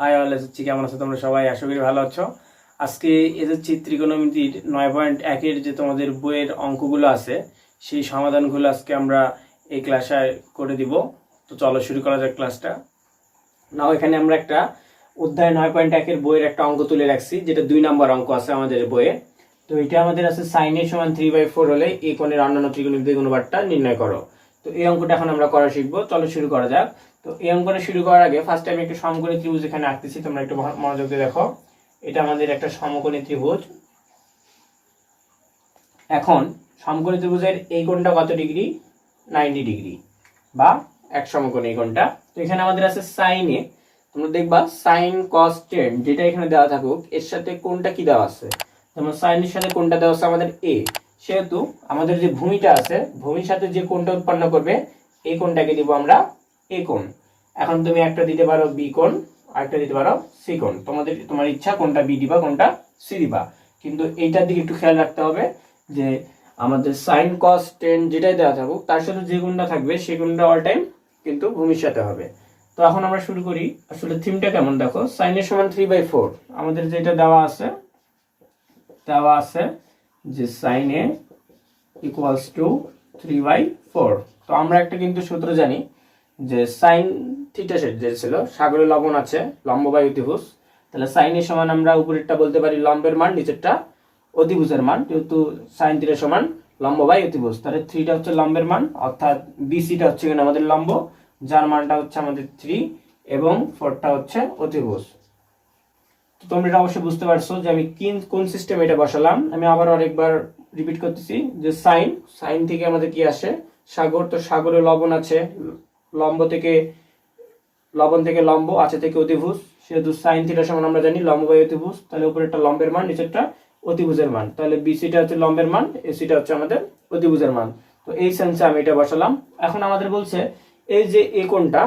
High all SSC, কেমন আছো তোমরা সবাই? আশা করি ভালো আছো। আজকে এসএসসি ত্রিকোণমিতির 9.1-এর যে তোমাদের বইয়ের অঙ্কগুলো আছে সেই সমাধানগুলো আজকে আমরা এই ক্লাসে করে দিব। তো চলো শুরু করা যাক ক্লাসটা। নাও এখানে আমরা একটা অধ্যায় 9.1-এর বইয়ের একটা অঙ্ক তুলে রাখছি, যেটা 2 নম্বর অঙ্ক আছে আমাদের বইয়ে। তো এটা আমাদের আছে sin a = 3/4 হলে এই কোণের অন্যান্য ত্রিকোণমিতিক অনুপাতটা নির্ণয় করো। তো এই অঙ্কটা এখন আমরা করা শিখবো। চলো শুরু করা যাক। তো এই অঙ্কটা শুরু করার আগে ফার্স্ট আমি একটা সমকোণী ত্রিভুজ এখানে আঁকতেছি, তোমরা একটু মনোযোগ দিয়ে দেখো। এটা আমাদের একটা সমকোণী ত্রিভুজ। এখন সমকোণী ত্রিভুজের এই কোণটা কত ডিগ্রি? 90 ডিগ্রি, বা এক সমকোণী এই কোণটা। তো এখানে আমাদের আছে sin a। তোমরা দেখবা sin cos tan যেটা এখানে দেওয়া থাকুক, এর সাথে কোণটা কি দেওয়া আছে? যেমন sin এর সাথে কোণটা দেওয়া আছে আমাদের a, সেহেতু আমাদের যে ভূমিটা আছে, ভূমির সাথে যে কোণটা উৎপন্ন করবে এই কোণটাকে দিব আমরা a কোণ। এখন তুমি একটা দিতে পারো b কোণ, আরেকটা দিতে পারো c কোণ। তোমার ইচ্ছা কোনটা b দিবা কোনটা c দিবা, কিন্তু এইটার দিকে একটু খেয়াল রাখতে হবে যে আমাদের sin cos tan যেটাই দেওয়া থাকুক তার সাথে যে কোণটা থাকবে সেই কোণটা অল টাইম কিন্তু ভূমির সাথে হবে। তো এখন আমরা শুরু করি। আসলে থিমটা কেমন দেখো, sin a = 3/4 আমাদের যেটা দেওয়া আছে যে sin a = 3/4। তো আমরা একটা কিন্তু সূত্র জানি যে sin থিটা যে ছিল সাগরের লবণ আছে লম্ব বাই অতিভুজ, তাহলে sin a সমান আমরা উপরেরটা বলতে পারি লম্বের মান, নিচেরটা অতিভুজের মান, যেহেতু sin থিটা সমান লম্ব বাই অতিভুজ, তাহলে 3টা হচ্ছে লম্বের মান, অর্থাৎ BC-টা হচ্ছে এখানে আমাদের লম্ব, যার মানটা হচ্ছে আমাদের 3, এবং 4টা হচ্ছে অতিভুজ। তো তোমরা এটা অবশ্যই বুঝতে পারছো যে আমি কোন সিস্টেম এটা বসালাম। আমি আবার আরেকবার রিপিট করতেছি যে sin থেকে আমাদের কি আসে? সাগর। তো সাগরে লবণ আছে, লম্ব থেকে লবণ থেকে লম্ব, আছে থেকে অতিভুজ, সেহেতু sin থিটা সমান আমরা জানি লম্ব বাই অতিভুজ, তাহলে উপরেরটা লম্বের মান, নিচেরটা অতিভুজের মান, তাহলে BC-টা হচ্ছে লম্বের মান, AC-টা হচ্ছে আমাদের অতিভুজের মান। তো এই সেন্সে আমি এটা বসালাম। এখন আমাদের বলছে এই যে এই কোণটা,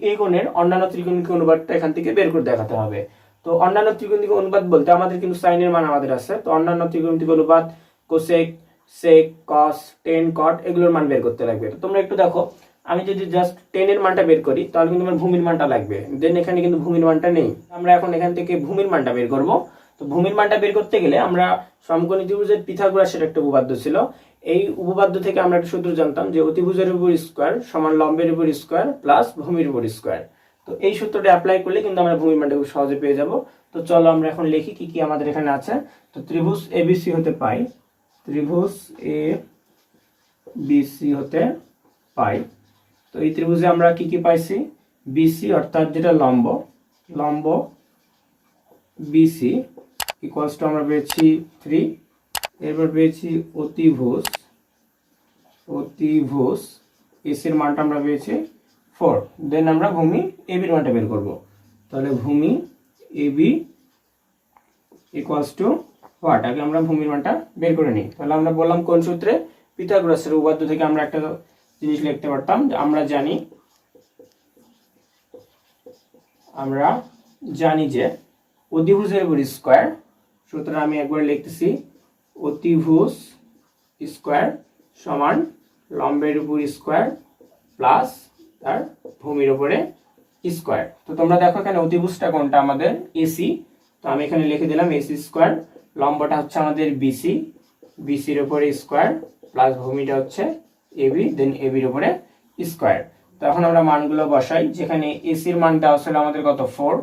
এই কোণের অন্যান্য ত্রিকোণমিতিক অনুপাতটা এখান থেকে বের করে দেখাতে হবে। তো অন্যান্য ত্রিকোণমিতিক অনুপাত বলতে আমাদের কিন্তু sin এর মান আমাদের আছে, তো অন্যান্য ত্রিকোণমিতিক অনুপাত cosec, sec, cos, tan, cot এগুলোর মান বের করতে লাগবে। তো তোমরা একটু দেখো, আমি যদি জাস্ট 10 এর মানটা বের করি তাহলে কিন্তু আমার ভূমির মানটা লাগবে, দেন এখানে কিন্তু ভূমির মানটা নেই। আমরা এখন এখান থেকে ভূমির মানটা বের করব। তো ভূমির মানটা বের করতে গেলে আমরা সমকোণী ত্রিভুজের পিথাগোরাসের একটা উপপাদ্য ছিল, এই উপপাদ্য থেকে আমরা একটা সূত্র জানতাম যে অতিভুজের উপর স্কয়ার সমান লম্বের উপর স্কয়ার প্লাস ভূমির উপর স্কয়ার। তো এই সূত্রটা অ্যাপ্লাই করলে কিন্তু আমরা ভূমির মানটা খুব সহজে পেয়ে যাব। তো চলো আমরা এখন লিখি কি কি আমাদের এখানে আছে। তো ত্রিভুজ ABC হতে পাই, ত্রিভুজ ABC হতে পাই। তো এই ত্রিভুজে আমরা কি কি পাইছি? BC অর্থাৎ যেটা লম্ব BC ইকুয়ালস টু আমরা পেয়েছি 3, এরপর পেয়েছি অতিভুজ AC এর মানটা আমরা পেয়েছি 4, দেন আমরা ভূমি AB এর মানটা বের করব। তাহলে ভূমি AB ইকুয়ালস টু হোয়াট? আগে আমরা ভূমির মানটা বের করে নিই। তাহলে আমরা বললাম কোন সূত্রে? পিথাগোরাসের উপপাদ্য থেকে আমরা একটা জিনিস লিখতে পারতাম, আমরা জানি যে অতিভুজের উপর স্কয়ার, সুতরাং আমি একবার লিখতেছি অতিভুজ স্কয়ার সমান লম্বের উপর স্কয়ার প্লাস তার ভূমির উপরে স্কয়ার। তো তোমরা দেখো এখানে অতিভুজটা কোনটা? আমাদের AC। তো আমি এখানে লিখে দিলাম AC স্কয়ার, লম্বটা হচ্ছে আমাদের BC এর উপরে স্কয়ার প্লাস ভূমিটা হচ্ছে AB, দেন AB এর উপরে স্কয়ার। তো এখন আমরা মানগুলো বসাই, যেখানে AC এর মান দেওয়া ছিল আমাদের কত? 4,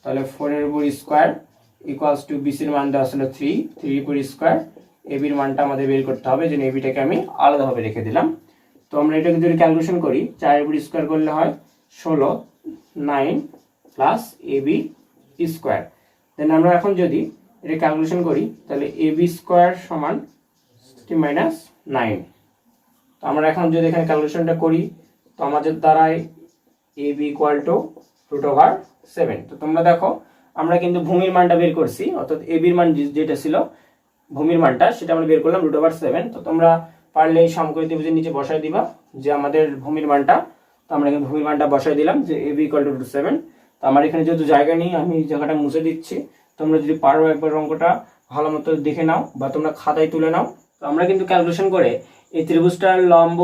তাহলে 4 এর উপর স্কয়ার ইকুয়ালস টু BC এর মান দেওয়া ছিল 3 এর উপর স্কয়ার, AB এর মানটা আমাদের বের করতে হবে, যে ABটাকে আমি আলাদাভাবে রেখে দিলাম। তো আমরা এটাকে যদি ক্যালকুলেশন করি, 4 এর উপর স্কয়ার করলে হয় 16, 9 প্লাস AB স্কয়ার। দেন আমরা এখন যদি এটা ক্যালকুলেশন করি তাহলে AB স্কয়ার সমান 9। তো আমরা এখন যদি এখানে ক্যালকুলেশনটা করি তো আমাদের দ্বারাই AB = √7। তো তোমরা দেখো আমরা কিন্তু ভূমির মানটা বের করছি, অর্থাৎ AB এর মান যেটা ছিল ভূমির মানটা সেটা আমরা বের করলাম √7। তো তোমরা পারলে এই সমকোণী ত্রিভুজের নিচে বসায় দিবা যে আমাদের ভূমির মানটা। তো আমরা এখানে ভূমির মানটা বসায় দিলাম যে AB = √7। তো আমার এখানে যেহেতু জায়গা নেই আমি জায়গাটা মুছে দিচ্ছি, তোমরা যদি পারো একবার অঙ্কটা ভালো মতো দেখে নাও বা তোমরা খাতায় তুলে নাও। তো আমরা কিন্তু ক্যালকুলেশন করে এই ত্রিভুজটার লম্ব,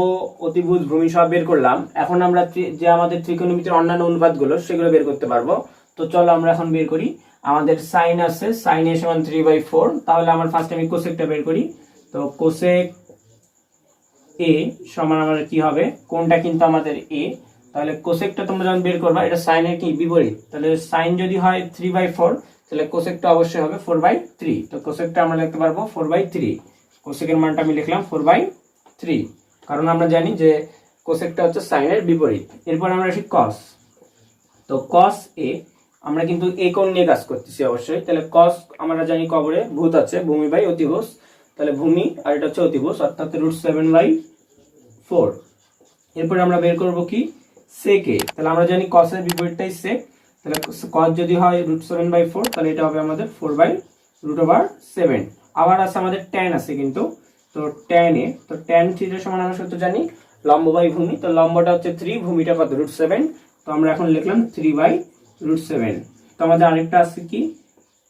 অতিভুজ, ভূমি সব বের করলাম। এখন আমরা যে আমাদের ত্রিকোণমিতির অন্যান্য অনুপাতগুলো সেগুলো বের করতে পারবো। তো তো চলো আমরা এখন বের করি। আমাদের সাইন আছে, সাইন এ সমান 3/4। তাহলে আমার ফার্স্ট আমি কোসেকটা বের করি। তো কোসেক এ সমান আমাদের কি হবে, কোনটা কিন্তু আমাদের এ, তাহলে কোসেকটা তোমরা যখন বের করবা এটা সাইনের কি বিপরীত, তাহলে সাইন যদি হয় 3/4 তাহলে কোসেকটা অবশ্যই হবে 4/3। তো কোসেকটা আমরা লিখতে পারবো 4/3। কোসেকের মানটা আমি লিখলাম 4/3, কারণ আমরা জানি যে কোসেকটা হচ্ছে সাইনের বিপরীত। এরপর আমরা আসি কস। তো কস এ আমরা কিন্তু এই কোণ নিয়ে কাজ করতেছি অবশ্যই, তাহলে কস আমরা জানি কবরে ভূত আছে, ভূমি বাই অতিভুজ, তাহলে ভূমি আর এটা হচ্ছে অতিভুজ, অর্থাৎ √7/4। এরপর আমরা বের করব কি সেক এ, তাহলে আমরা জানি কসের বিপরীতটাই সেক, তাহলে কস যদি হয় √7/4 তাহলে এটা হবে আমাদের 4/√7। আবার আছে আমাদের ট্যান আছে কিন্তু, তো ট্যান এ, তো ট্যান থিটা সমান আমরা সূত্র জানি লম্ব বাই ভূমি, তো লম্বটা হচ্ছে 3, ভূমিটা কত √7, তো আমরা এখন লিখলাম 3/√7। তো আমাদের আরেকটা আছে কি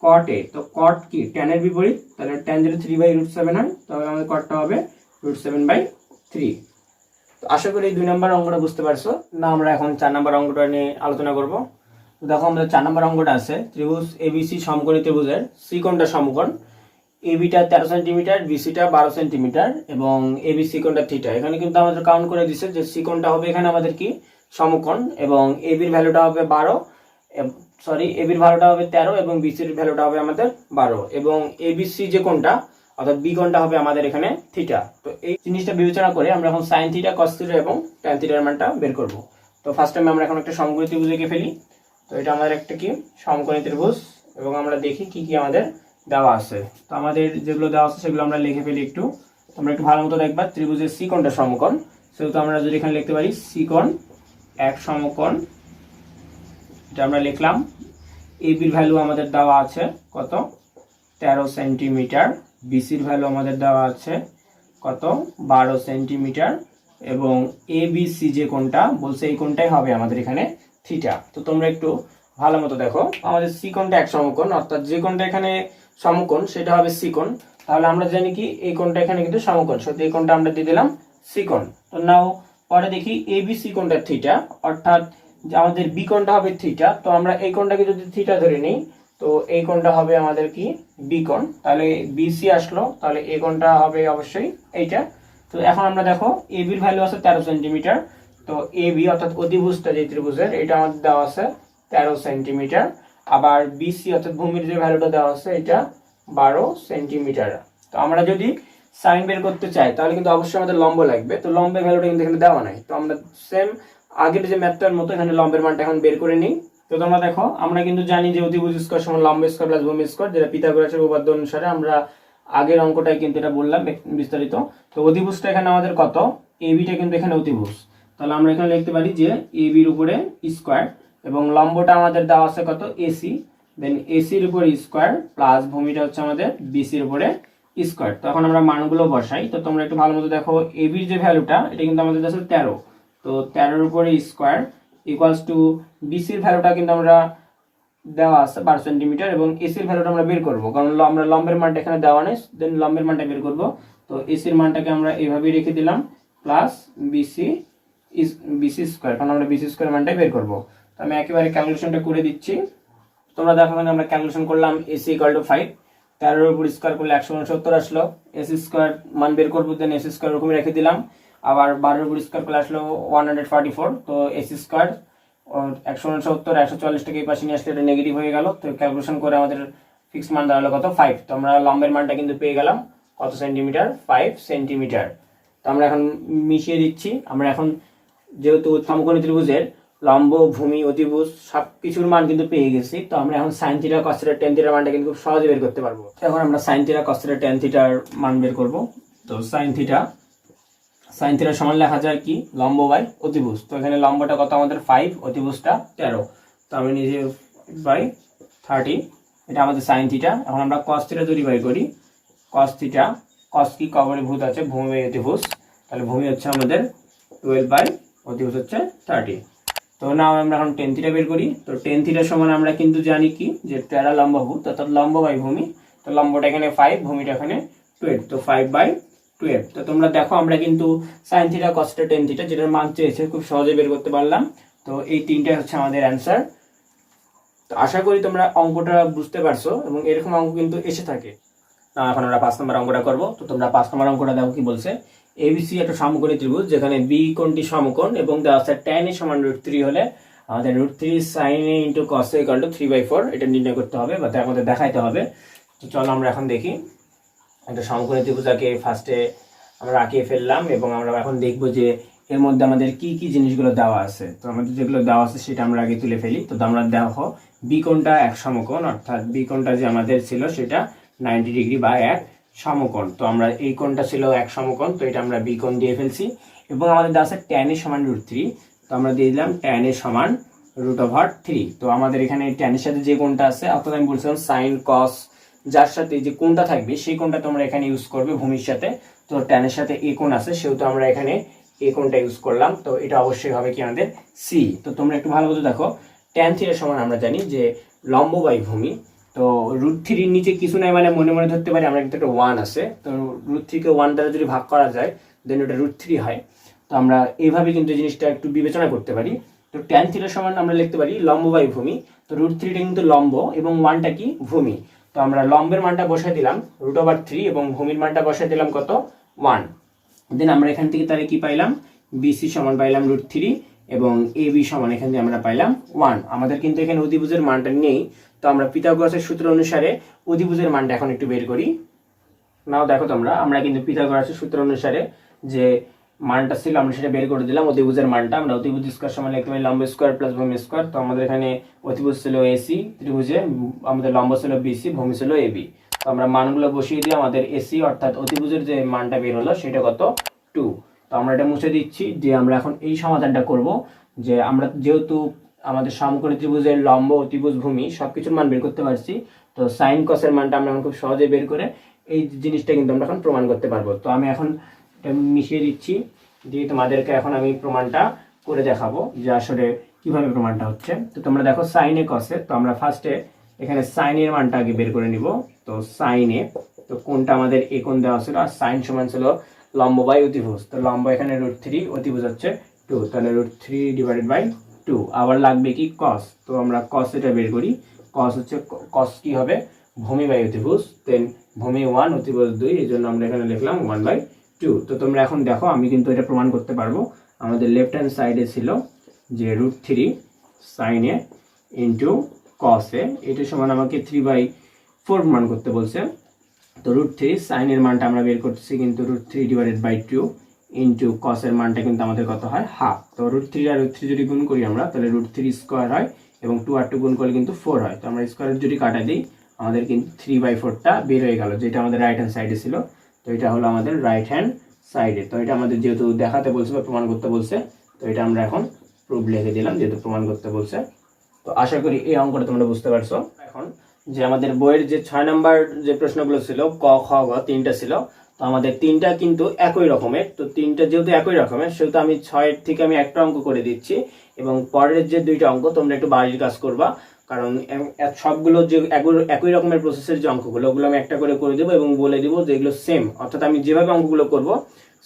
কট এ, তো কট কি ট্যানের বিপরীত, তাহলে ট্যান যদি 3/√7 হয় তাহলে আমাদের কটটা হবে √7/3। তো আশা করি এই 2 নম্বর অঙ্কটা বুঝতে পারছো না। আমরা এখন 4 নম্বর অঙ্কটা নিয়ে আলোচনা করব। তো দেখো আমাদের 4 নম্বর অঙ্কটা আছে ত্রিভুজ এবিসি সমকোণী ত্রিভুজের সি কোণটা সমকোণ, এবিটা 13 সেন্টিমিটার, বিসিটা 12 সেন্টিমিটার এবং এবি সি কোণটা থিটা। এখানে কিন্তু আমাদের কাউন্ট করে দিছে যে সি কোণটা হবে এখানে আমাদের কি সমকোণ, এবং এবির ভ্যালুটা হবে 12, এবির ভ্যালুটা হবে 13 এবং বিসির ভ্যালুটা হবে আমাদের 12, এবং এবিসি যে কোণটা অর্থাৎ বি কোণটা হবে আমাদের এখানে থিটা। তো এই জিনিসটা বিবেচনা করে আমরা এখন সাইন থিটা, কস থিটা এবং ট্যান থিটার মানটা বের করব। তো ফার্স্ট টাইম আমরা এখন একটা সমকোণী ত্রিভুজ এঁকে ফেলি। তো এটা আমাদের একটা কি সমকোণী ত্রিভুজ, এবং আমরা দেখি কি কি আমাদের দেওয়া আছে। তো আমাদের যেগুলো দেওয়া আছে সেগুলো আমরা লিখে ফেলি একটু, তোমরা একটু ভালো মতো দেখবা। ত্রিভুজের সি কোণটা সমকোণ, সেহেতু আমরা যদি এখানে লিখতে পারি সি কোণ এক সমকোণ, এটা আমরা লিখলাম। এবির ভ্যালু আমাদের দেওয়া আছে কত 13 সেন্টিমিটার, বিসির ভ্যালু আমাদের দেওয়া আছে কত 12 সেন্টিমিটার, এবং এবিসি যে কোণটা বলছে এই কোণটাই হবে আমাদের এখানে থিটা। তো তোমরা একটু ভালো মতো দেখো, আমাদের সি কোণটা এক সমকোণ, অর্থাৎ যে কোণটা এখানে সমকোণ সেটা হবে সি কোণ। তাহলে আমরা জানি কি এই কোণটা এখানে কিন্তু সমকোণ, সত্যি এই কোণটা আমরা দিয়ে দিলাম সি কোণ। তো নাও পরে দেখি এবিসি কোণটা থিটা, অর্থাৎ যে আমাদের বি কোণটা হবে থিটা। তো আমরা এই কোণটাকে যদি থিটা ধরে নিই তো এই কোণটা হবে আমাদের কি বি কোণ, তাহলে বিসি আসলো, তাহলে এই কোণটা হবে অবশ্যই এইটা। তো এখন আমরা দেখো এবির ভ্যালু আছে 13 সেন্টিমিটার, তো এবি অর্থাৎ অতিভুজটা যে ত্রিভুজের এটা আমাদের দেওয়া আছে 13 সেন্টিমিটার, আবার বিসি অর্থাৎ ভূমির যে ভ্যালুটা দেওয়া আছে এটা 12 সেন্টিমিটার। তো আমরা যদি সাইন বের করতে চাই তাহলে কিন্তু অবশ্যই আমাদের লম্ব লাগবে, তো লম্বের ভ্যালুটা কিন্তু এখানে দেওয়া নাই। তো আমরা সেম আগের যে ম্যাথটার মতো এখানে লম্বের মানটা এখন বের করে নিই। তো তোমরা দেখো আমরা কিন্তু জানি যে অতিভুজ স্কয়ার সমান লম্ব স্কয়ার প্লাস ভূমি স্কয়ার, যেটা পিথাগোরাসের উপপাদ্য অনুসারে আমরা আগের অঙ্কটাই কিন্তু এটা বললাম বিস্তারিত। তো অতিভুজটা এখানে আমাদের কত, এবিটা কিন্তু এখানে অতিভুজ, তাহলে আমরা এখানে লিখতে পারি যে এবির উপরে স্কয়ার, এবং লম্বটা আমাদের দেওয়া আছে কত এসি, দেন এসির উপরে স্কয়ার প্লাস ভূমিটা হচ্ছে আমাদের বিসির উপরে স্কয়ার। তো এখন আমরা মানগুলো বসাই। তো তোমরা একটু ভালো মতো দেখো, এবির যে ভ্যালুটা এটা কিন্তু আমাদের আছে 13, তো 13 এর উপরে স্কয়ার ইকুয়ালস টু বিসির ভ্যালুটা কিন্তু আমরা দেওয়া আছে 12 সেন্টিমিটার, এবং এসির ভ্যালুটা আমরা বের করব কারণ আমরা লম্বের মানটা এখানে দেওয়া নেই, দেন লম্বের মানটা বের করব। তো এসির মানটাকে আমরা এইভাবেই রেখে দিলাম প্লাস বিসি স্কয়ার, কারণ আমরা বিসি স্কয়ার মানটাই বের করব। তো আমি একেবারে ক্যালকুলেশনটা করে দিচ্ছি। তোমরা দেখো এখানে আমরা ক্যালকুলেশন করলাম এসি ইকুয়াল টু 5, 13 এর উপর স্কয়ার করলে 169 আসলো, এসি স্কয়ার মান বের করব, দেন এসি স্কয়ার এরকমই রেখে দিলাম। আবার 12 এর উপর স্কয়ার করলে আসলো 144, তো এসি স্কয়ার 169 144 টাকে এই পাশে নিয়ে আসলে এটা নেগেটিভ হয়ে গেল। তো ক্যালকুলেশন করে আমাদের ফিক্স মান দাঁড়ালো কত 5। তো আমরা লম্বের মানটা কিন্তু পেয়ে গেলাম কত সেন্টিমিটার, 5 সেন্টিমিটার। তো আমরা এখন মিশিয়ে দিচ্ছি। আমরা এখন যেহেতু সমকোণী ত্রিভুজের লম্ব, ভূমি, অতিভুজ সবকিছুর মান কিন্তু পেয়ে গেছি, তো আমরা এখন sine theta, cos theta, tan থিটার মানটা কিন্তু খুব সহজে বের করতে পারবো। এখন আমরা sine theta, cos theta, tan থিটার মান বের করব। তো সাইন থিটা সমান লেখা যায় কি লম্ব বাই অতিভুজ। তো এখানে লম্বটা কত আমাদের 5, অতিভুজটা 13, তো আমি নিজে বাই 30, এটা আমাদের সাইন থিটা। এখন আমরা কস থিটা যদি বাই করি, কস থিটা, কস কি কবরে ভূত আছে, ভূমি বাই অতিভুজ, তাহলে ভূমি হচ্ছে আমাদের 12 বাই অতিভুজ হচ্ছে 30। তো না আমরা এখন টেন থিটা বের করি। তো টেন থিটার সমান আমরা কিন্তু জানি কি যে 13 লম্ব ভূত, অর্থাৎ লম্ব বাই ভূমি। তো লম্বটা এখানে 5, ভূমিটা এখানে 12, তো 5/12। তো তোমরা দেখো আমরা কিন্তু sine theta, cos theta, tan theta যেটার মান চেয়েছে খুব সহজে বের করতে পারলাম। তো এই তিনটাই হচ্ছে আমাদের অ্যান্সার। তো তো আশা করি তোমরা অঙ্কটা বুঝতে পারছো এবং এরকম অঙ্ক কিন্তু এসে থাকে। এখন আমরা 5 নম্বর অঙ্কটা করব। তো তোমরা 5 নম্বর অঙ্কটা দেখো কি বলছে। এবিসি একটা সমকোণী ত্রিভুজ, যেখানে বি কোণটি সমকোণ এবং দেওয়া আছে tan a সমান √3 হলে আমাদের √3 sin a * cos a = 3/4 এটা নির্ণয় করতে হবে বা আমাদের দেখাইতে হবে। তো চলো আমরা এখন দেখি। একটা সমকোণী ত্রিভুজ আগে ফার্স্টে আমরা আঁকিয়ে ফেললাম এবং আমরা এখন দেখব যে এর মধ্যে আমাদের কি কি জিনিসগুলো দেওয়া আছে। তো আমাদের যেগুলো দেওয়া আছে সেটা আমরা আগে তুলে ফেলি। তো আমরা দেখো বি কোণটা এক সমকোণ, অর্থাৎ বি কোণটা যে আমাদের ছিল সেটা 90 ডিগ্রি বা এক সমকোণ। তো আমরা এই কোণটা ছিল এক সমকোণ, তো এটা আমরা বি কোণ দিয়ে ফেলছি এবং আমাদের দেওয়া আছে tan a সমান √3। তো আমরা দিয়ে দিলাম tan a সমান √3। তো আমাদের এখানে tan এর সাথে যে কোণটা আছে, অর্থাৎ আমি বলছিলাম sin cos, যার সাথে যে কোণটা থাকবে সেই কোণটা তোমরা এখানে ইউজ করবে ভূমির সাথে। তো tan এর সাথে a কোণ আছে, সেহেতু আমরা এখানে a কোণটা ইউজ করলাম। তো এটা অবশ্যই হবে কি আমাদের সি। তো তোমরা একটু ভালো করে দেখো, tan θ সমান আমরা জানি যে লম্ব বাই ভূমি। তো √3 এর নিচে কিছু নাই মানে মনে মনে ধরতে পারি আমরা কিন্তু একটা 1 আছে। তো √3 কে 1 দ্বারা যদি ভাগ করা যায় দেন ওটা √3 হয়। তো আমরা এইভাবে কিন্তু জিনিসটা একটু বিবেচনা করতে পারি। তো tan θ সমান আমরা লিখতে পারি লম্ব বাই ভূমি। তো √3 টা কিন্তু লম্ব এবং 1টা কি ভূমি। তো আমরা লম্বের মানটা বসাই দিলাম √3 এবং ভূমির মানটা বসাই দিলাম কত 1। দেন আমরা এখান থেকে তাহলে কি পাইলাম, বিসি সমান পাইলাম √3 এবং এবি সমান এখান থেকে আমরা পাইলাম 1। আমাদের কিন্তু এখানে অধিভুজের মানটা নেই। তো আমরা পিথাগোরাসের সূত্র অনুসারে অধিভুজের মানটা এখন একটু বের করি। নাও দেখো তোমরা, আমরা কিন্তু পিথাগোরাসের সূত্র অনুসারে যে মানটা ছিল আমরা সেটা বের করে দিলাম। অধিভুজের মানটা আমরা অধিভুজ স্কয়ার সমান লিখতে পারি লম্ব স্কয়ার প্লাস ভূমি স্কয়ার। তো আমাদের এখানে অধিভুজ ছিল এসি, ত্রিভুজে আমাদের লম্ব ছিল বিসি, ভূমি ছিল এবি। তো আমরা মানগুলো বসিয়ে দিয়ে আমাদের এসি অর্থাৎ অধিভুজের যে মানটা বের হলো সেটা কত 2। তো আমরা এটা মুছে দিচ্ছি যে আমরা এখন এই সমাধানটা করব যে আমরা যেহেতু আমাদের সমকোণী ত্রিভুজের লম্ব, অতিভুজ, ভূমি সবকিছুর মান বের করতে পারছি। তো সাইন কসের মানটা আমরা এখন খুব সহজে বের করে এই জিনিসটা কিন্তু আমরা এখন প্রমাণ করতে পারবো। তো আমি এখন এটা মিশিয়ে দিচ্ছি, দিয়ে তোমাদেরকে এখন আমি প্রমাণটা করে দেখাবো যে আসলে কিভাবে প্রমাণটা হচ্ছে। তো তোমরা দেখো সাইনে কসে, তো আমরা ফার্স্টে এখানে সাইনের মানটা আগে বের করে নিব। তো সাইনে, তো কোনটা আমাদের এ কোণ দেওয়া ছিল আর সাইন সমান ছিল লম্ব বাই অতিভুজ। তো লম্ব এখানে √3, অতিভুজ হচ্ছে 2, তাহলে √3/2। আবার লাগবে কি কস, তো আমরা কস এটা বের করি। কস হচ্ছে কস কি হবে ভূমি বাই অতিভুজ, দেন ভূমি 1 অতিভুজ 2, এই জন্য আমরা এখানে লিখলাম 1/2। তো তোমরা এখন দেখো আমি কিন্তু এটা প্রমাণ করতে পারবো। আমাদের লেফট হ্যান্ড সাইডে ছিল যে √3 sin a into cos a, এটা সমান আমাকে 3/4 প্রমাণ করতে বলছে। তো √3 sin এর মানটা আমরা বের করতেছি কিন্তু √3/2 ইন্টু cos এর মানটা কিন্তু আমাদের কত হয় হাফ। তো √3 আর √3 যদি গুণ করি আমরা তাহলে √3 স্কয়ার হয় এবং 2 আর 2 গুণ করলে কিন্তু 4 হয়। তো আমরা স্কয়ার যদি কাটা দিই আমাদের কিন্তু 3/4টা বের হয়ে গেল, যেটা আমাদের রাইট হ্যান্ড সাইডে ছিল। তো এটা হলো আমাদের রাইট হ্যান্ড সাইডে। তো এটা আমাদের যেহেতু দেখাতে বলছে বা প্রমাণ করতে বলছে, তো এটা আমরা এখন প্রুফ লিখে দিলাম যেহেতু প্রমাণ করতে বলছে। তো আশা করি এই অঙ্কটা তোমরা বুঝতে পারছো। এখন যে আমাদের বইয়ের যে 6 নাম্বার যে প্রশ্নগুলো ছিল ক খ গ তিনটা ছিল, তো আমাদের তিনটা কিন্তু একই রকমের। তো তিনটা যেহেতু একই রকমের সেহেতু আমি 6 থেকে আমি একটা অঙ্ক করে দিচ্ছি এবং পরের যে দুইটা অঙ্ক তোমরা একটু বাড়ির কাজ করবা, কারণ সবগুলো যে একই রকমের প্রসেসের যে অঙ্কগুলো ওগুলো আমি একটা করে দেবো এবং বলে দিব যে এগুলো সেম, অর্থাৎ আমি যেভাবে অঙ্কগুলো করব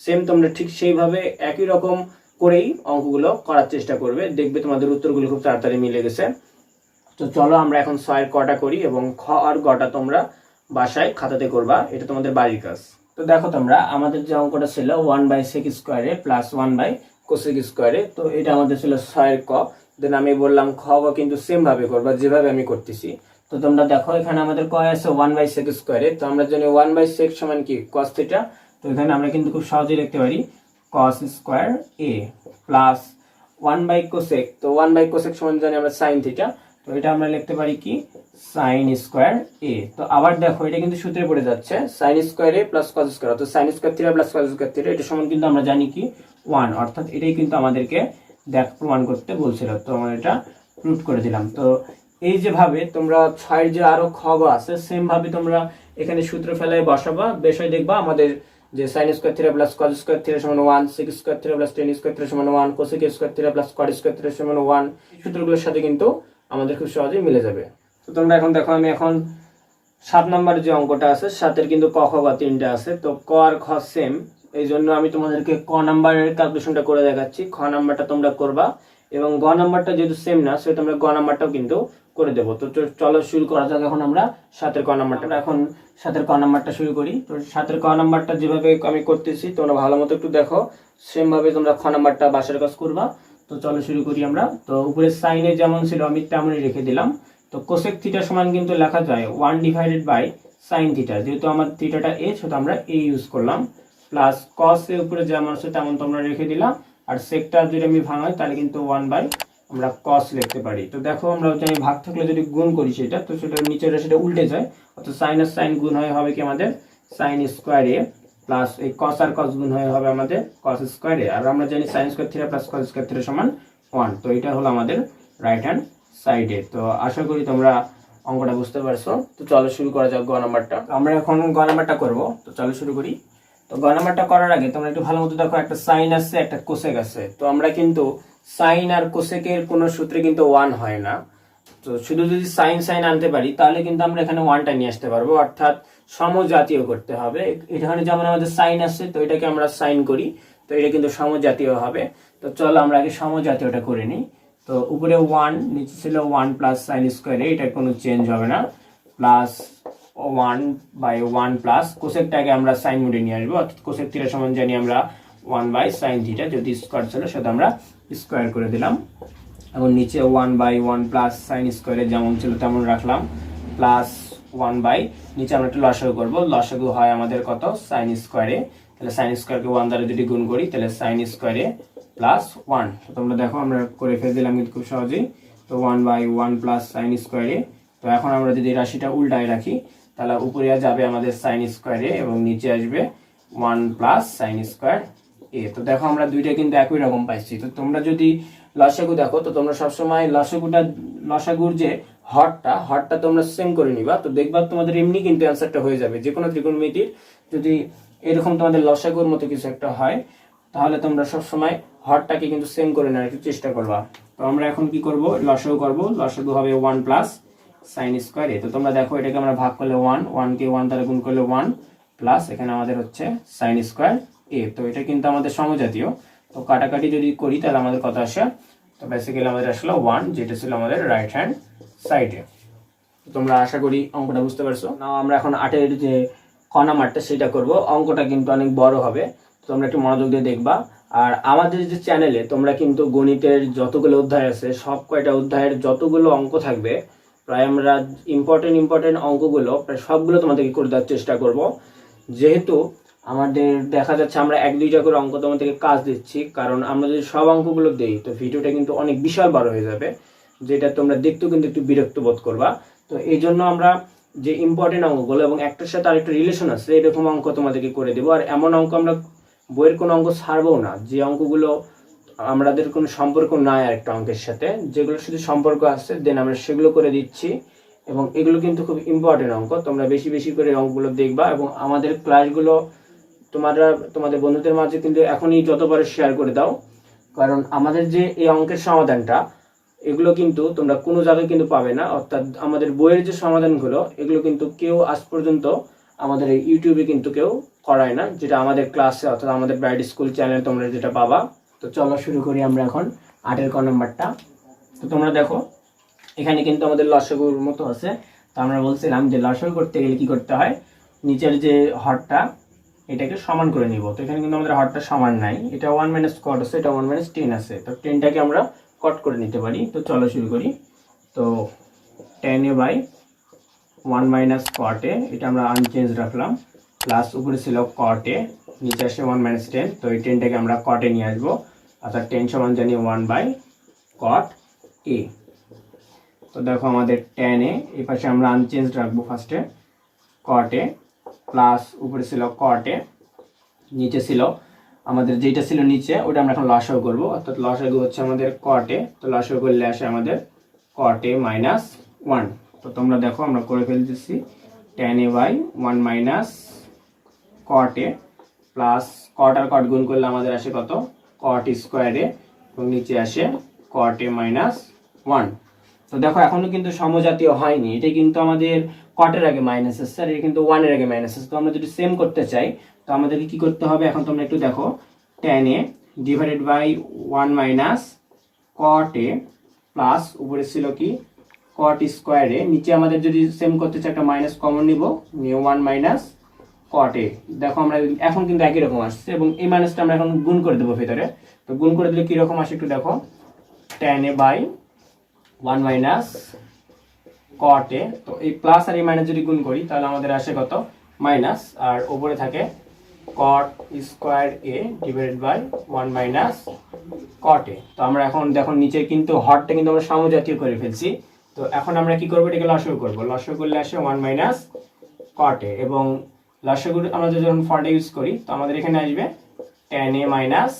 সেম তোমরা ঠিক সেইভাবে একই রকম করেই অঙ্কগুলো করার চেষ্টা করবে, দেখবে তোমাদের উত্তরগুলো খুব তাড়াতাড়ি মিলে গেছে। তো চলো আমরা এখন 6 এর কটা করি এবং খ আর গটা তোমরা বাসায় খাতাতে করবা, এটা তোমাদের বাড়ির কাজ। তো দেখো তোমরা আমাদের যে অঙ্কটা ছিল 1/sec² প্লাস 1/cosec², তো এটা আমাদের ছিল 6 এর ক। দেন আমি বললাম খ গ কিন্তু সেম ভাবে করবা যেভাবে আমি করতেছি। তো তোমরা দেখো এখানে আমাদের ক আছে 1/sec², তো আমরা জানি 1/sec সমান কি cos θ। তো এখানে আমরা কিন্তু খুব সহজেই লিখতে পারি cos² a প্লাস 1/cosec, তো 1/cosec সমান জানি আমরা sin θ। তো এটা আমরা লিখতে পারি কি sin² a। তো আবার দেখো এটা কিন্তু সূত্রে পড়ে যাচ্ছে sin² a প্লাস cos², অর্থাৎ sin² প্লাস cos², এটা সমান কিন্তু আমরা জানি কি 1, অর্থাৎ এটাই কিন্তু আমাদেরকে প্রমাণ করতে বলছিল। তো আমরা এটা প্রুফ করে দিলাম। তো এই যেভাবে তোমরা 6 যে আরো খ গ আছে সেম ভাবে তোমরা এখানে সূত্র ফেলায় বসাবা, বেশই দেখবা আমাদের যে sin² প্লাস cos² সমান 1, sec² প্লাস tan² সমান 1, cosec² প্লাস cot² সমান 1, এই সূত্রগুলোর সাথে কিন্তু আমাদের খুব সহজেই মিলে যাবে। তো তোমরা এখন দেখো আমি এখন 7 নাম্বার যে অঙ্কটা আছে 7 কিন্তু ক খ গ তিনটা আছে। তো ক আর খ সেম, এই জন্য আমি তোমাদেরকে ক নাম্বারের ক্যালকুলেশনটা করে দেখাচ্ছি, খ নাম্বারটা তোমরা করবা এবং গ নাম্বারটা যেহেতু সেম না, সেহেতু আমরা গ নাম্বারটাও কিন্তু করে দেবো। তো চলো শুরু করা যাক এখন আমরা 7 ক নাম্বারটা। এখন 7 ক নাম্বারটা শুরু করি। তো 7 ক নাম্বারটা যেভাবে আমি করতেছি তোমরা ভালো মতো একটু দেখো, সেম ভাবে তোমরা খ নাম্বারটা বাসার কাজ করবা। তো চলো শুরু করি আমরা। তো উপরে সাইনে যেমন ছিল আমি তেমনই রেখে দিলাম। তো কোসেক থিটা সমান কিন্তু লেখা যায় 1 ডিভাইডেড বাই সাইন থিটা, যেহেতু আমার থিটাটা এ, সেটা আমরা এ ইউজ করলাম, প্লাস কস এর উপরে যেমন আছে তেমন তোমরা রেখে দিলাম। আর সেকটা যদি আমি ভাঙাই তাহলে কিন্তু 1 বাই আমরা কস লিখতে পারি। তো দেখো আমরা জানি ভাগ থাকলে যদি গুণ করি সেটা, তো সেটা নিচের সেটা উল্টে যায়, অর্থাৎ সাইন আর সাইন গুণ হয়ে হবে কি আমাদের সাইন স্কোয়ার এ, প্লাস এই কস আর কস গুণ হয়ে হবে আমাদের কস স্কোয়ার এ। আর আমরা জানি sine square theta plus cos square theta সমান 1। তো এটা হলো আমাদের রাইট হ্যান্ড সাইডে। তো আশা করি তোমরা অঙ্কটা বুঝতে পারছো। তো চলো শুরু করা যাক গ নাম্বারটা। আমরা এখন গ নাম্বারটা করবো। তো চলো শুরু করি। তো গ নাম্বারটা করার আগে তোমরা একটু ভালো মতো দেখো, একটা সাইন আছে একটা কোসেক আছে। তো আমরা কিন্তু সাইন আর কোসেকের কোনো সূত্রে কিন্তু 1 হয় না। তো শুধু যদি সাইন সাইন আনতে পারি তাহলে কিন্তু আমরা এখানে 1টা নিয়ে আসতে পারবো, অর্থাৎ সমজাতীয় করতে হবে। এখানে যেমন আমাদের সাইন আছে, তো এটাকে আমরা সাইন করি, তো এটা কিন্তু সমজাতীয় হবে। তো চলো আমরা আগে সমজাতীয়টা করে নিই। তো উপরে 1, নিচে ছিল 1 প্লাস সাইন স্কোয়ার এ, এটা কোনো চেঞ্জ হবে না, প্লাস 1 বাই 1 প্লাস কোসেকটাকে আমরা সাইন মোডে নিয়ে আসবো, অর্থাৎ কোসেক থিটা সমান জানি আমরা 1 বাই সাইন থিটা, যদি স্কোয়ার ছিল সেটা আমরা স্কোয়ার করে দিলাম। এখন নিচে 1 বাই 1 প্লাস সাইন স্কোয়ারে যেমন ছিল তেমন রাখলাম, প্লাস 1 বাই নিচে আমরা একটু লসাগু করবো, লসাগু হয় আমাদের কত সাইন স্কোয়ারে, তাহলে সাইন স্কোয়ারকে 1 দ্বারা যদি গুণ করি তাহলে সাইন স্কোয়ারে প্লাস 1। তো তোমরা দেখো আমরা করে ফেলে দিলাম কিন্তু খুব সহজেই। তো 1 বাই 1 প্লাস সাইন স্কোয়ারে। তো এখন আমরা যদি রাশিটা উল্টায় রাখি তাহলে উপরে যাবে আমাদের সাইন স্কোয়ারে এবং নিচে আসবে 1 প্লাস সাইন স্কোয়ার এ। তো দেখো আমরা দুইটা কিন্তু একই রকম পাইছি। তো তোমরা যদি লসাগু দেখো, তো তোমরা সবসময় লসাগুর যে হরটা তোমরা সেম করে নিবা। তো দেখবা তোমাদের এমনি কিন্তু অ্যান্সারটা হয়ে যাবে। যে কোনো ত্রিকোণমিতির যদি এরকম তোমাদের লসাগুর মতো কিছু একটা হয় তাহলে তোমরা সবসময় হরটাকে কিন্তু সেম করে নেওয়ার একটু চেষ্টা করবা। তো আমরা এখন কি করব, লসাগু করব। লসাগু হবে 1 প্লাস সাইন স্কোয়ার এ। তো তোমরা দেখো এটাকে আমরা ভাগ করলে 1 কে 1 দ্বারা গুণ করলে 1 প্লাস এখানে আমাদের হচ্ছে সাইন স্কোয়ার এ। তো এটা কিন্তু আমাদের সমজাতীয়। তো কাটাকাটি যদি করি তাহলে আমাদের কত আসে, তো বেসিক্যালি আমাদের আসলে 1, যেটা ছিল আমাদের রাইট হ্যান্ড সাইডে। তোমরা আশা করি অঙ্কটা বুঝতে পারছো। নাও আমরা এখন 8-এর যে ক নাম্বারটা সেটা করব। অঙ্কটা কিন্তু অনেক বড় হবে, তোমরা একটু মনোযোগ দিয়ে দেখবা। আর আমাদের যে চ্যানেলে তোমরা কিন্তু গণিতের যতগুলো অধ্যায় আছে সব কয়টা অধ্যায়ের যতগুলো অঙ্ক থাকবে, প্রায় আমরা ইম্পর্টেন্ট অঙ্কগুলো প্রায় সবগুলো তোমাদেরকে করে দেওয়ার চেষ্টা করব। যেহেতু আমাদের দেখা যাচ্ছে আমরা 1-2টা করে অঙ্ক তোমাদেরকে কাজ দিচ্ছি, কারণ আমরা যদি সব অঙ্কগুলো দিই তো ভিডিওটা কিন্তু অনেক বিশাল বড় হয়ে যাবে, যেটা তোমরা দেখতেও কিন্তু একটু বিরক্ত বোধ করবা। তো এই জন্য আমরা যে ইম্পর্টেন্ট অঙ্কগুলো এবং একটার সাথে আরেকটা রিলেশন আছে এরকম অঙ্ক তোমাদেরকে করে দেবো। আর এমন অঙ্ক আমরা বইয়ের কোনো অঙ্ক ছাড়বো না যে অঙ্কগুলো আমাদের কোনো সম্পর্ক নাই আরেকটা অঙ্কের সাথে, যেগুলো শুধু সম্পর্ক আছে দেন আমরা সেগুলো করে দিচ্ছি। এবং এগুলো কিন্তু খুব ইম্পর্টেন্ট অঙ্ক, তোমরা বেশি বেশি করে অঙ্কগুলো দেখবা। এবং আমাদের ক্লাসগুলো তোমাদের বন্ধুদের মাঝে কিন্তু এখনই যত পারো শেয়ার করে দাও, কারণ আমাদের যে এই অঙ্কের সমাধানটা এগুলো কিন্তু তোমরা কোনো জায়গায় কিন্তু পাবে না। অর্থাৎ আমাদের বইয়ের যে সমাধানগুলো এগুলো কিন্তু কেউ আজ পর্যন্ত আমাদের এই ইউটিউবে কিন্তু কেউ করায় না, যেটা আমাদের ক্লাসে অর্থাৎ আমাদের ব্রাইট স্কুল চ্যানেল তোমরা যেটা পাবা। তো চলো শুরু করি আমরা এখন 8-এর ক নাম্বারটা। তো তোমরা দেখো এখানে কিন্তু আমাদের লসাগুর মতো আছে। তো আমরা বলছিলাম যে লসাগু করতে গেলে কি করতে হয়, নিচের যে হরটা এটাকে সমান করে নিব। তো এখানে কিন্তু আমাদের হরটা সমান নাই, এটা 1 মাইনাস কট আছে, এটা 1 মাইনাস 10 আছে। তো 10টাকে আমরা কট করে নিতে পারি। তো চলো শুরু করি। তো 10a বাই 1 মাইনাস কট এ, এটা আমরা আনচেঞ্জ রাখলাম, প্লাস উপরে ছিল কট এ, নিচে আসে 1 মাইনাস 10। তো এই 10টাকে আমরা কট এ নিয়ে আসবো, অর্থাৎ 10 সমান জানি 1 বাই কট এ। তো দেখো আমাদের 10a এই পাশে আমরা আনচেঞ্জ রাখবো ফার্স্টে কট এ, প্লাস উপরে ছিল কট এ, নিচে ছিল আমাদের যেটা ছিল নিচে ওটা আমরা এখন লসাগু করব, অর্থাৎ লসাগু হচ্ছে আমাদের কট এ। তো লসাগু করলে আসে আমাদের কট এ মাইনাস 1। তো তোমরা দেখো আমরা করে ফেলতেছি 10a by 1 minus cot A, plus cot আর কট গুণ করলে আমাদের আসে কত, কট স্কোয়ার এ, এবং নিচে আসে কট এ মাইনাস 1। তো দেখো এখনো কিন্তু সমজাতীয় হয়নি, এটা কিন্তু আমাদের কটের আগে মাইনাস আছে আর এটা কিন্তু 1-এর আগে মাইনাস আছে। তো আমরা যদি সেম করতে চাই তো আমাদেরকে কি করতে হবে, এখন তোমরা একটু দেখো 10a divided by 1 minus cot A plus উপরে ছিল কি কট স্কোয়ার এ, নিচে আমাদের যদি সেম করতে চাই একটা মাইনাস কমন নিব, নিয়ে 1 মাইনাস কট এ। দেখো আমরা এখন কিন্তু একই রকম আসছে এবং এই মাইনাসটা আমরা এখন গুণ করে দেবো ভিতরে। তো গুণ করে দিলে কীরকম আসে একটু দেখো, tan a by 1 minus cot A. তো এই প্লাস আর এই মাইনাস যদি গুণ করি তাহলে আমাদের আসে কত, মাইনাস, আর উপরে থাকে cot square A divided by 1 minus cot A. তো আমরা এখন দেখো নিচে কিন্তু হরটা কিন্তু আমরা সমজাতীয় করে ফেলছি। তো এখন আমরা কি করবো, এটাকে লসাগু করবো। লসাগু করলে আসে 1 মাইনাস কট এ, এবং লসাগু আমরা যখন ফর্মটা ইউজ করি তো আমাদের এখানে আসবে tan a minus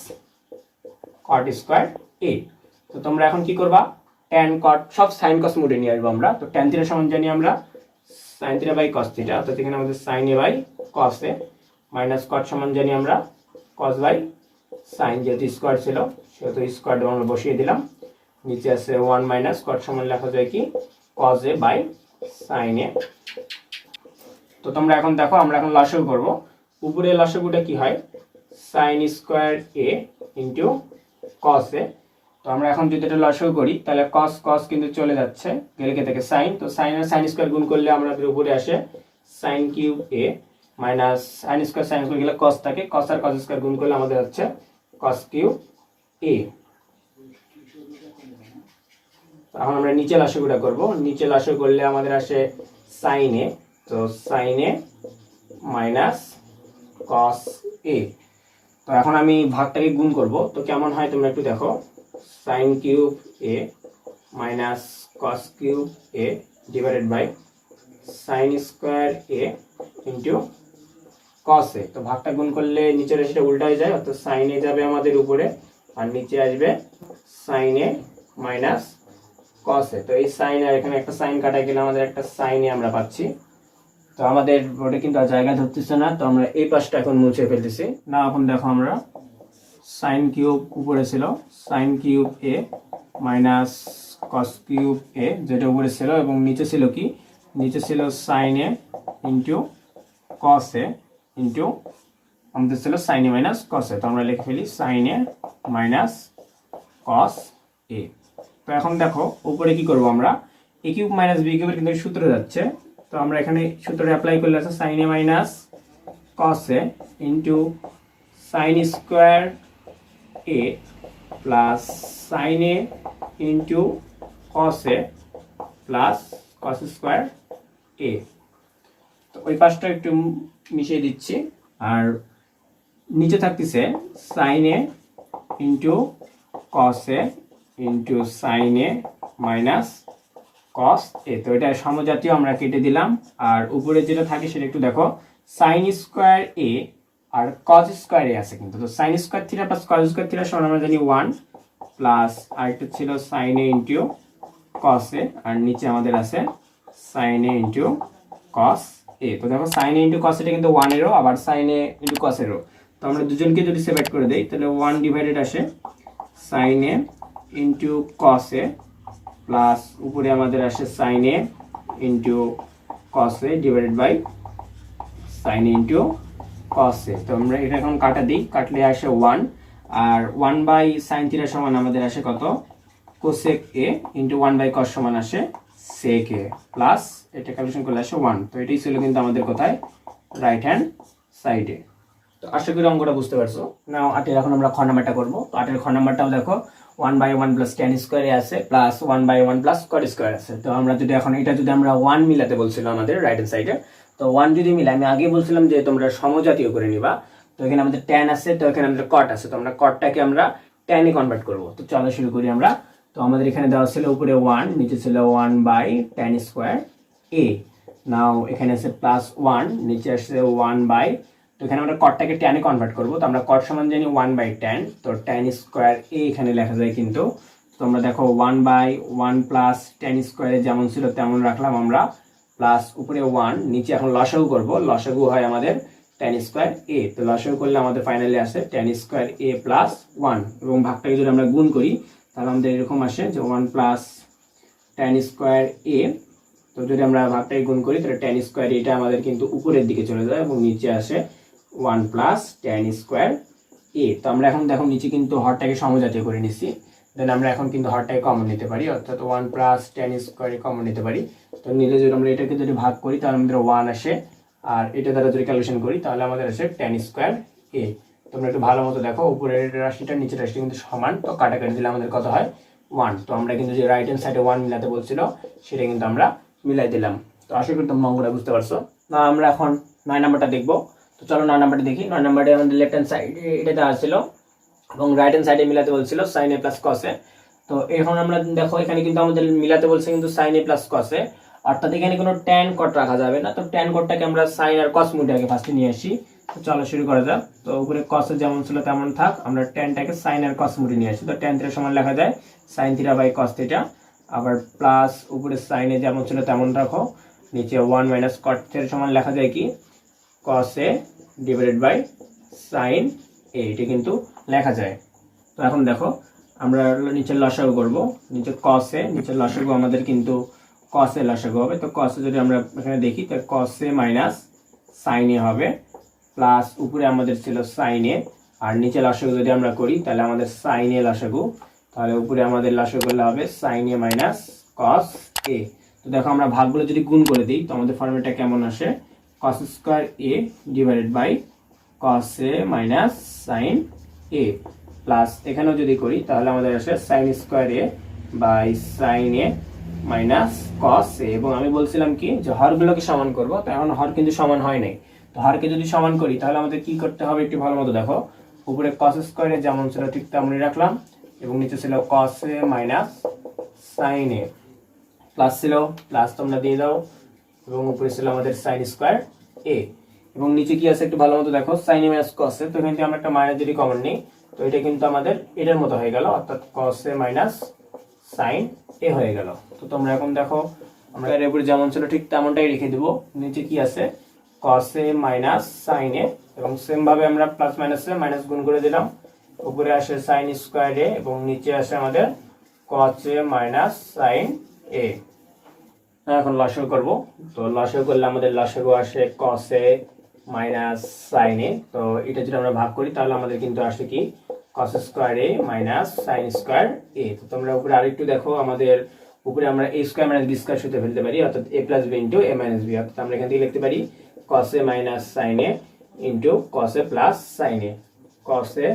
cot square A. তো তোমরা এখন কি করবা, tan cot সব sin cos মোডে নিয়ে আসবো আমরা। তো tan থিটা সমান জানি আমরা sin theta by cos theta, অর্থাৎ এখানে আমাদের sin a by cos a minus cot সমান জানি আমরা cos বাই sin, যেহেতু স্কোয়ার ছিল সেহেতু স্কোয়ার আমরা বসিয়ে দিলাম। নিচে আছে 1 মাইনাস cot সমান লেখা যায় কি cos a by sin a। তো তোমরা এখন দেখো আমরা এখন লসাগু করব। উপরে লসাগুটা কি হয়, sin square a into cos a। তো আমরা এখন যদি এটা লসাগু করি তাহলে cos cos কিন্তু চলে যাচ্ছে, গেলে কে থেকে sin, তো sin আর sin স্কয়ার গুণ করলে আমাদের উপরে আসে sin cube a minus sin square গেলে cos থাকে, cos আর cos স্কয়ার গুণ করলে আমাদের হচ্ছে cos কিউব a। এখন আমরা নিচে লসাগুটা করব। নিচে লসাগু করলে আমাদের আসে sin a, তো sin a minus cos a। তো এখন আমি ভাগটাকে গুণ করব, তো কেমন হয় তোমরা একটু দেখো, sin cube a minus cos cube a divided by sin square a into cos a। তো ভাগটা গুণ করলে নিচের রাশিটা উল্টা হয়ে যায়, অর্থাৎ sin a যাবে আমাদের উপরে আর নিচে আসবে sin a minus cos a। তো এই sin আর এখানে একটা sin কাটা গেলে আমাদের একটা sin a আমরা পাচ্ছি। তো আমাদের বোর্ডে কিন্তু আর জায়গা ধরতেছে না, তো আমরা এই পাশটা এখন মুছে ফেলতেছি না। এখন দেখো আমরা sin কিউব উপরে ছিল sin cube a minus cos cube a যেটা উপরে ছিল, এবং নিচে ছিল কি, নিচে ছিল sin a into cos a into আমাদের ছিল sin a minus cos a। তো আমরা লিখে ফেলি sin a minus cos a। তো এখন দেখো উপরে কি করব, আমরা a কিউব মাইনাস b কিউবের কিন্তু সূত্র যাচ্ছে। তো আমরা এখানে সূত্রটা অ্যাপ্লাই করলে আছে sin a minus cos a into sin square a plus sin a into cos a plus cos square a। তো ওই পাশটা একটু মিশিয়ে দিচ্ছি, আর নিচে থাকতেছে sin a into cos a into sin a minus cos a। তো এটা সমজাতীয় আমরা কেটে দিলাম, আর উপরে যেটা থাকে সেটা একটু দেখো, sin স্কয়ার a আর cos স্কয়ার a আছে কিন্তু। তো sin square theta plus cos square theta সমান আমরা জানি 1 প্লাস আর এটা ছিল sin a into cos a, আর নিচে আমাদের আছে sin a into cos a। তো দেখো sin a ইনটু cos এটা কিন্তু 1 এরও, আবার sin a ইনটু cos এরও। তো আমরা দুজনকে যদি সেপারেট করে দেই তাহলে 1 ডিভাইডেড আসে sin a into cos a plus উপরে আমাদের আসে sin a into cos a divided by sin a into cos a। তো আমরা এটা এখন কাটা দিই, কাটলে আসে 1, আর 1 বাই sin থিটা সমান আমাদের আসে কত, cosec a into 1 by cos সমান আসে sec a প্লাস এটা ক্যালকুলেশন করলে আসে 1। তো এটাই ছিল কিন্তু আমাদের কোথায়, রাইট হ্যান্ড সাইডে। তো আশা করি অঙ্কটা বুঝতে পারছো। নাও 8 এর এখন আমরা খ নাম্বারটা করব। তো 8 এর খ নাম্বারটাও দেখো 1 by 1 plus tan square A আছে plus 1 by 1 plus cot square আছে। তো আমরা যদি এখন এটা যদি আমরা 1 মিলাতে বলছিল আমাদের রাইট হ্যান্ড সাইডে, তো 1 যদি মিলাই, আমি আগে বলছিলাম যে তোমরা সমজাতীয় করে নিবা। তো এখানে আমাদের tan আছে, তো এখানে আমাদের cot আছে, তো আমরা cotটাকে আমরা tan এ কনভার্ট করব। তো চলো শুরু করি আমরা। তো আমাদের এখানে দেওয়া ছিল উপরে 1, নিচে ছিল 1 বাই tan স্কয়ার a। নাও এখানে আছে প্লাস 1, নিচে আসছে 1 বাই, তো এখানে আমরা cotটাকে tan এ কনভার্ট করব। তো আমরা cot সমান জানি 1 বাই tan, তো tan স্কয়ার a এখানে লেখা যায় কিন্তু। তো আমরা দেখো 1 বাই 1 প্লাস tan স্কয়ারে যেমন ছিল তেমন রাখলাম আমরা, প্লাস উপরে 1, নিচে এখন লসাগু করব। লসাগু হয় আমাদের tan স্কয়ার a। তো লসাগু করলে আমাদের ফাইনালি আসে tan স্কয়ার a প্লাস 1, এবং ভাগটাকে যদি আমরা গুণ করি তাহলে আমাদের এরকম আসে যে 1 প্লাস tan স্কয়ার a। তো যদি আমরা ভাগটাকে গুণ করি তাহলে tan স্কয়ার এটা আমাদের কিন্তু উপরের দিকে চলে যায় এবং নিচে আসে 1 প্লাস tan স্কয়ার a। তো আমরা এখন দেখো নিচে কিন্তু হরটাকে সমজাতীয় করে নিচ্ছি। দেন আমরা এখন কিন্তু হরটাকে কমন নিতে পারি, অর্থাৎ 1 প্লাস টেন স্কোয়ারে কমন নিতে পারি। তো নিলে যদি আমরা এটাকে যদি ভাগ করি তাহলে আমাদের 1 আসে, আর এটা দ্বারা যদি ক্যালকুলেশন করি তাহলে আমাদের আসে টেন স্কোয়ার এ। তোমরা একটু ভালো মতো দেখো, উপরের রাশিটা নিচের রাশিটা কিন্তু সমান, তো কাটাকাটি দিলে আমাদের কত হয় 1। তো আমরা কিন্তু যে রাইট হ্যান্ড সাইডে 1 মিলাতে বলছিল সেটা কিন্তু আমরা মিলাই দিলাম। তো আশা করি তোমরা অঙ্কটা বুঝতে পারছো। না আমরা এখন 9 নাম্বারটা দেখবো। তো চলো 9 নাম্বারটা দেখি। 9 নাম্বারে আমাদের লেফট হ্যান্ড সাইডে এটা দেওয়া ছিল এবং রাইট হ্যান্ড সাইডে মিলাতে বলছিল সাইন এ প্লাস কস এ। তো এখন আমরা দেখো এখানে কিন্তু আমাদের মিলাতে বলছে কিন্তু সাইন এ প্লাস কস এ, অর্থাৎ এখানে কোনো ট্যান কট রাখা যাবে না। তো ট্যান কটটাকে আমরা সাইন আর কস মুডে আগে ফার্স্টে নিয়ে আসি। তো চলো শুরু করা যাক। তো উপরে কস যেমন ছিল তেমন থাক, আমরা ট্যানটাকে সাইন আর কস মুডে নিয়ে আসি। তো ট্যান থিটা সমান লেখা যায় sine theta by cos theta, আবার প্লাস উপরে সাইনে যেমন ছিল তেমন রাখো, নিচে 1 মাইনাস কট থিটা সমান লেখা যায় কি কস এ ডিভাইডেড বাই সাইন এ, এটা কিন্তু লেখা যায়। তো এখন দেখো আমরা নিচের লসাগু করব, নিচে কস এ, নিচের লসাগু আমাদের কিন্তু কস এ লসাগু হবে। তো কস এ যদি আমরা এখানে দেখি তো কস এ মাইনাস সাইন এ হবে, প্লাস উপরে আমাদের ছিল সাইন এ, আর নিচে লসাগু যদি আমরা করি তাহলে আমাদের সাইন এ লসাগু, তাহলে উপরে আমাদের লসাগু হবে সাইন এ মাইনাস কস এ। তো দেখো আমরা ভাগগুলো যদি গুণ করে দিই তো আমাদের ফর্মুলাটা কেমন আসে, cos square A divided by cos A minus sine A, plus এখানেও যদি করি তাহলে আমাদের আসে sine square A by sine A minus cos A. এবং আমি বলছিলাম কি যে হরগুলোকে সমান করব, তো এখন হর কিন্তু সমান হয় নাই। তো হরকে যদি সমান করি তাহলে আমাদের কি করতে হবে একটু ভালো মতো দেখো, উপরে কস স্কয়ার এ যেমন ছিল ঠিক তেমনই রাখলাম, এবং নিচে ছিল কস A minus sine A, plus ছিল প্লাস তোমরা দিয়ে দাও, এবং উপরে ছিল আমাদের সাইন স্কয়ার এ, এবং নিচে কি আছে একটু ভালো মতো দেখো সাইন এ মাইনাস কস এ। তো এখান থেকে আমরা একটা মাইনাস যদি কমন নিই তো এটা কিন্তু আমাদের এটার মতো হয়ে গেল, অর্থাৎ কস এ মাইনাস সাইন এ হয়ে গেল। তো তোমরা এখন দেখো আমরা এর উপরে যেমন ছিল ঠিক তেমনটাই রেখে দেব, নিচে কি আছে কস এ মাইনাস সাইন এ, এবং সেম ভাবে আমরা প্লাস মাইনাসে মাইনাস গুণ করে দিলাম, উপরে আসে সাইন স্কয়ার এ এবং নিচে আসে আমাদের কস এ মাইনাস সাইন এ। এখন লসাগু করব। তো লসাগু করলে আমাদের লসাগু আসে cos a minus sin a। তো এটা যদি আমরা ভাগ করি তাহলে আমাদের কিন্তু আসে কি cos square a minus sin square a। তো তোমরা উপরে আরেকটু দেখো, আমাদের উপরে আমরা a square minus b square সূত্রে ফেলতে পারি, অর্থাৎ a plus b into a minus b, অর্থাৎ আমরা এখান থেকে লিখতে পারি cos a minus sin a into cos a plus sin a, cos a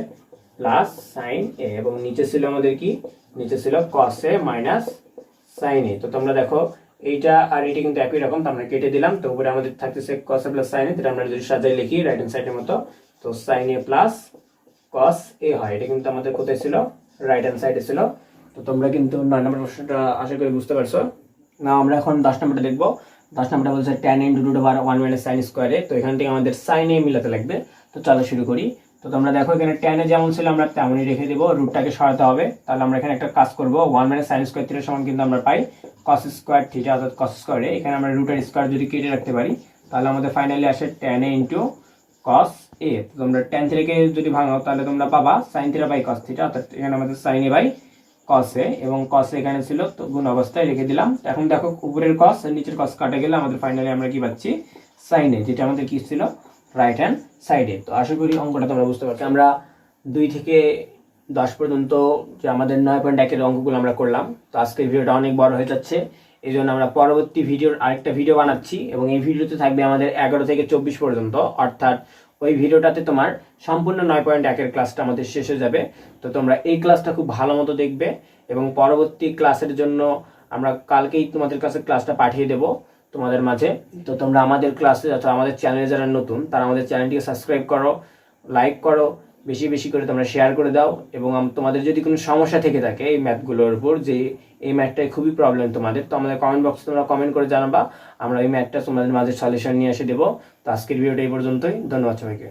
plus sin a, এবং নিচে ছিল আমাদের কি নিচে ছিল cos a minus sin a। তো তোমরা দেখো এইটা আর এটা কিন্তু একই রকম, তো আমরা কেটে দিলাম। তো উপরে আমাদের থাকতেছে cos a plus sin a, এটা আমরা যদি সাজাই লিখি রাইট হ্যান্ড সাইডের মতো, তো sin a plus cos a হয়। এটা কিন্তু আমাদের কোথায় ছিল রাইট হ্যান্ড সাইডে ছিল। তো তোমরা কিন্তু 9 নম্বর প্রশ্নটা আশা করি বুঝতে পারছো। না আমরা এখন 10 নম্বরটা দেখবো। 10 নম্বরটা বলছে tan a √ 1 - sin square a। তো এখান থেকে আমাদের sin a মিলাতে লাগবে। তো চলো শুরু করি। তো তোমরা দেখো এখানে tan a যেমন ছিল আমরা তেমনই রেখে দেব, রুটটাকে সরাতে হবে। তাহলে আমরা এখানে একটা কাজ করব, 1 - sin স্কয়ার থিটা সমান কিন্তু আমরা পাই cos স্কয়ার থিটা, অর্থাৎ cos স্কয়ার a। এখানে আমরা রুটের স্কয়ার যদি কেটে রাখতে পারি তাহলে আমাদের ফাইনালি আসে tan a * cos a। তো তোমরা tan থিটাকে যদি ভাঙাও তাহলে তোমরা পাবা sin theta by cos theta, অর্থাৎ এখানে আমাদের sin a by cos a, এবং cos a এখানে ছিল তো গুণ অবস্থায় রেখে দিলাম। এখন দেখো উপরের cos আর নিচের cos কাটা গেলে আমাদের ফাইনালি আমরা কি পাচ্ছি sin a, যেটা আমাদের কি ছিল রাইট হ্যান্ড সাইডে। তো আশা করি অঙ্কটা তোমরা বুঝতে পারছো। আমরা 2 থেকে 10 পর্যন্ত যে আমাদের 9.1 এর অঙ্কগুলো আমরা করলাম। তো আজকের ভিডিওটা অনেক বড় হয়ে যাচ্ছে, এই জন্য আমরা পরবর্তী ভিডিওর আরেকটা ভিডিও বানাচ্ছি, এবং এই ভিডিওতে থাকবে আমাদের 11 থেকে 24 পর্যন্ত, অর্থাৎ ওই ভিডিওটাতে তোমার সম্পূর্ণ 9.1 এর ক্লাসটা আমাদের শেষ হয়ে যাবে। তো তোমরা এই ক্লাসটা খুব ভালো মতো দেখবে, এবং পরবর্তী ক্লাসের জন্য আমরা কালকেই তোমাদের কাছে ক্লাসটা পাঠিয়ে দেব তোমাদের মাঝে। তো তোমরা আমাদের ক্লাসে অথবা আমাদের চ্যানেলে যারা নতুন তারা আমাদের চ্যানেলটিকে সাবস্ক্রাইব করো, লাইক করো, বেশি বেশি করে তোমরা শেয়ার করে দাও। এবং তোমাদের যদি কোনো সমস্যা থেকে থাকে এই ম্যাথগুলোর উপর, যে এই ম্যাথটাই খুবই প্রবলেম তোমাদের, তো আমাদের কমেন্ট বক্সে তোমরা কমেন্ট করে জানাবা, আমরা এই ম্যাথটা তোমাদের মাঝে সলিউশন নিয়ে এসে দেবো। তো আজকের ভিডিওটা এই পর্যন্তই, ধন্যবাদ সবাইকে।